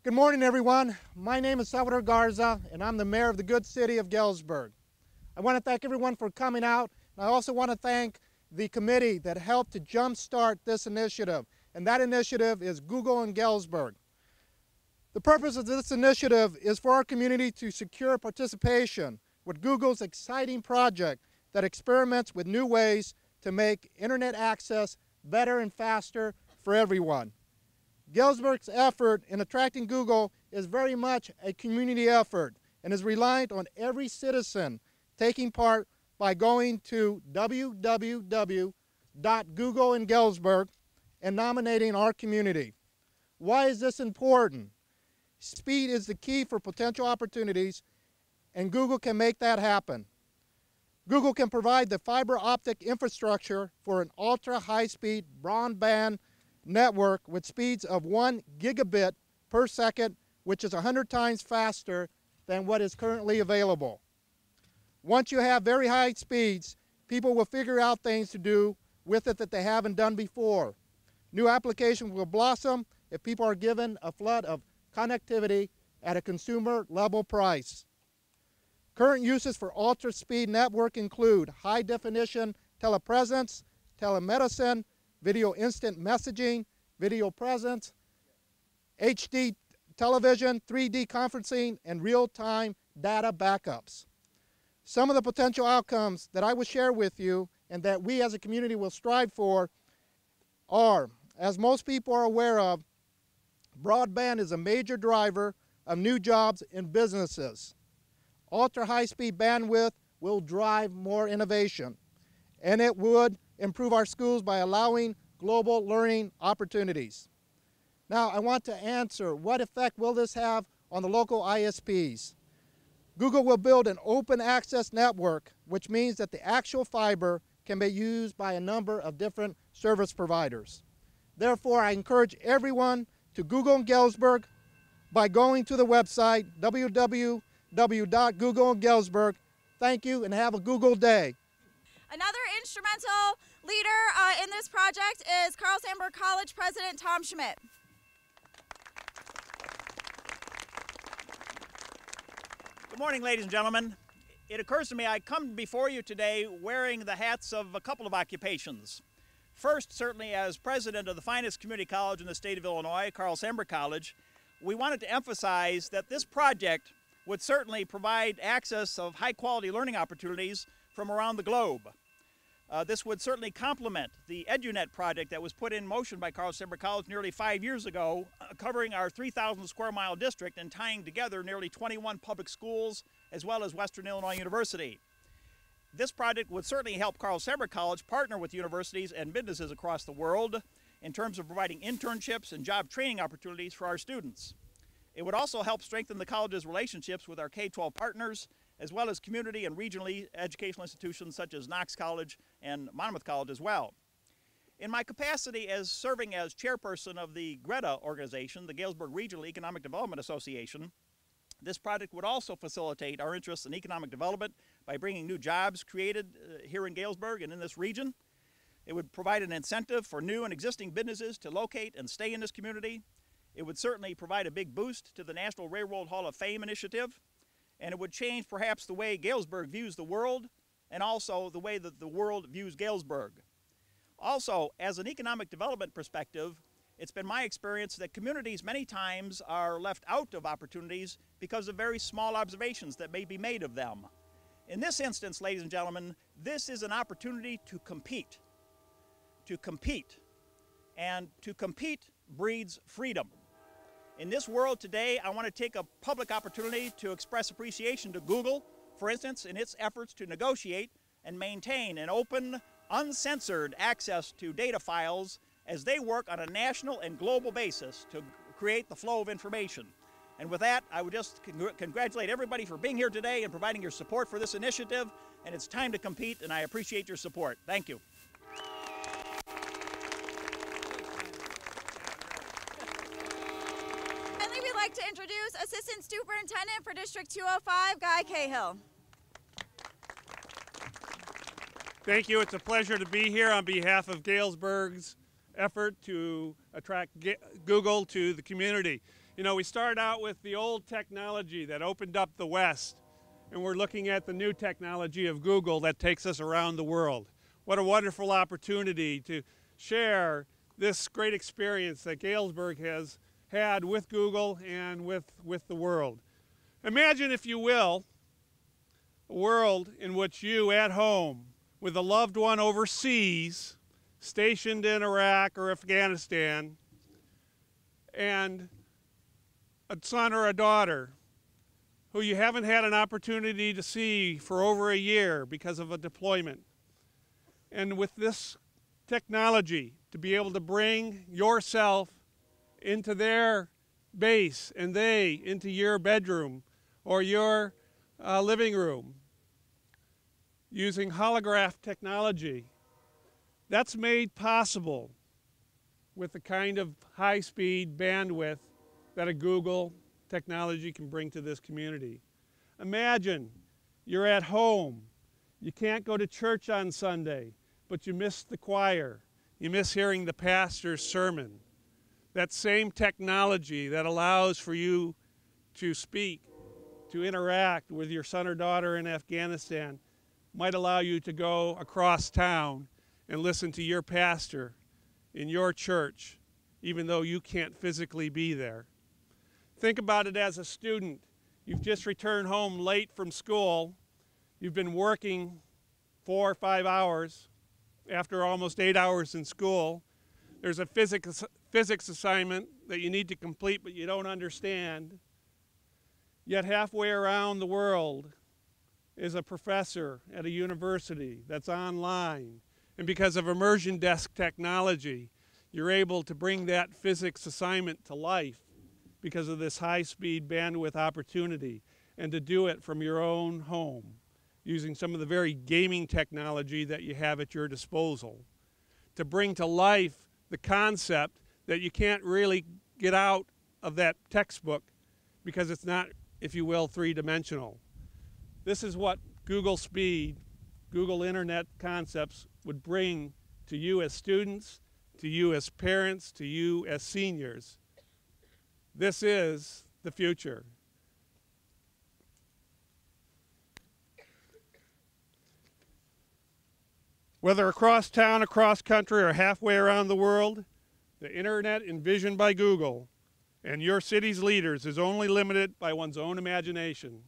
Good morning, everyone. My name is Salvador Garza, and I'm the mayor of the good city of Galesburg. I want to thank everyone for coming out, and I also want to thank the committee that helped to jumpstart this initiative, and that initiative is Google in Galesburg. The purpose of this initiative is for our community to secure participation with Google's exciting project that experiments with new ways to make internet access better and faster for everyone. Galesburg's effort in attracting Google is very much a community effort and is reliant on every citizen taking part by going to www.googleingalesburg and nominating our community. Why is this important? Speed is the key for potential opportunities, and Google can make that happen. Google can provide the fiber optic infrastructure for an ultra-high-speed broadband network with speeds of 1 gigabit per second, which is 100 times faster than what is currently available. Once you have very high speeds, people will figure out things to do with it that they haven't done before. New applications will blossom if people are given a flood of connectivity at a consumer level price. Current uses for ultra-speed network include high-definition telepresence, telemedicine, video instant messaging, video presence, HD television, 3D conferencing, and real-time data backups. Some of the potential outcomes that I will share with you and that we as a community will strive for are, as most people are aware of, broadband is a major driver of new jobs in businesses. Ultra-high-speed bandwidth will drive more innovation, and it would improve our schools by allowing global learning opportunities. Now, I want to answer, what effect will this have on the local ISPs? Google will build an open access network, which means that the actual fiber can be used by a number of different service providers. Therefore, I encourage everyone to Google in Galesburg by going to the website www.googleingalesburg. Thank you and have a Google day. Another instrumental leader in this project is Sandburg College President Tom Schmidt. Good morning, ladies and gentlemen. It occurs to me I come before you today wearing the hats of a couple of occupations. First, certainly as president of the finest community college in the state of Illinois, Sandburg College, we wanted to emphasize that this project would certainly provide access of high-quality learning opportunities from around the globe. This would certainly complement the EduNet project that was put in motion by Sandburg College nearly 5 years ago, covering our 3,000 square mile district and tying together nearly 21 public schools as well as Western Illinois University. This project would certainly help Sandburg College partner with universities and businesses across the world in terms of providing internships and job training opportunities for our students. It would also help strengthen the college's relationships with our K-12 partners, as well as community and regional educational institutions such as Knox College and Monmouth College as well. In my capacity as serving as chairperson of the GRETA organization, the Galesburg Regional Economic Development Association, this project would also facilitate our interests in economic development by bringing new jobs created here in Galesburg and in this region. It would provide an incentive for new and existing businesses to locate and stay in this community. It would certainly provide a big boost to the National Railroad Hall of Fame initiative, and it would change perhaps the way Galesburg views the world and also the way that the world views Galesburg. Also, as an economic development perspective, it's been my experience that communities many times are left out of opportunities because of very small observations that may be made of them. In this instance, ladies and gentlemen, this is an opportunity to compete. To compete. And to compete breeds freedom. In this world today, I want to take a public opportunity to express appreciation to Google, for instance, in its efforts to negotiate and maintain an open, uncensored access to data files as they work on a national and global basis to create the flow of information. And with that, I would just congratulate everybody for being here today and providing your support for this initiative. And it's time to compete, and I appreciate your support. Thank you. We'd like to introduce Assistant Superintendent for District 205, Guy Cahill. Thank you. It's a pleasure to be here on behalf of Galesburg's effort to attract Google to the community. You know, we started out with the old technology that opened up the West, and we're looking at the new technology of Google that takes us around the world. What a wonderful opportunity to share this great experience that Galesburg has had with Google and with the world. Imagine, if you will, a world in which you at home with a loved one overseas, stationed in Iraq or Afghanistan, and a son or a daughter who you haven't had an opportunity to see for over a year because of a deployment. And with this technology, to be able to bring yourself into their base and they into your bedroom or your living room using holograph technology, that's made possible with the kind of high-speed bandwidth that a Google technology can bring to this community. Imagine you're at home, you can't go to church on Sunday, but you miss the choir, you miss hearing the pastor's sermon. That same technology that allows for you to speak, to interact with your son or daughter in Afghanistan, might allow you to go across town and listen to your pastor in your church, even though you can't physically be there. Think about it as a student. You've just returned home late from school. You've been working 4 or 5 hours after almost 8 hours in school. There's a physics assignment that you need to complete but you don't understand. Yet halfway around the world is a professor at a university that's online. And because of immersion desk technology, you're able to bring that physics assignment to life because of this high-speed bandwidth opportunity, and to do it from your own home using some of the very gaming technology that you have at your disposal. To bring to life the concept that you can't really get out of that textbook because it's not, if you will, three-dimensional. This is what Google Speed, Google Internet concepts would bring to you as students, to you as parents, to you as seniors. This is the future. Whether across town, across country, or halfway around the world, the Internet envisioned by Google and your city's leaders is only limited by one's own imagination.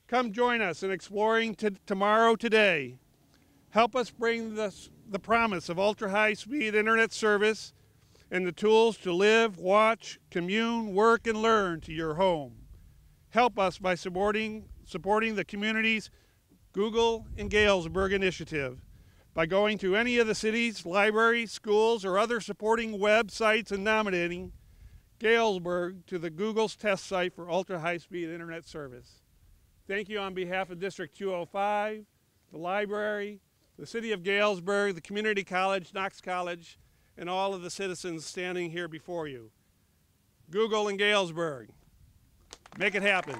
Come join us in exploring tomorrow today. Help us bring the promise of ultra-high-speed Internet service and the tools to live, watch, commune, work, and learn to your home. Help us by supporting the community's Google in Galesburg initiative by going to any of the city's libraries, schools, or other supporting websites and nominating Galesburg to the Google's test site for ultra-high-speed Internet service. Thank you on behalf of District 205, the library, the City of Galesburg, the Community College, Knox College, and all of the citizens standing here before you. Google in Galesburg. Make it happen.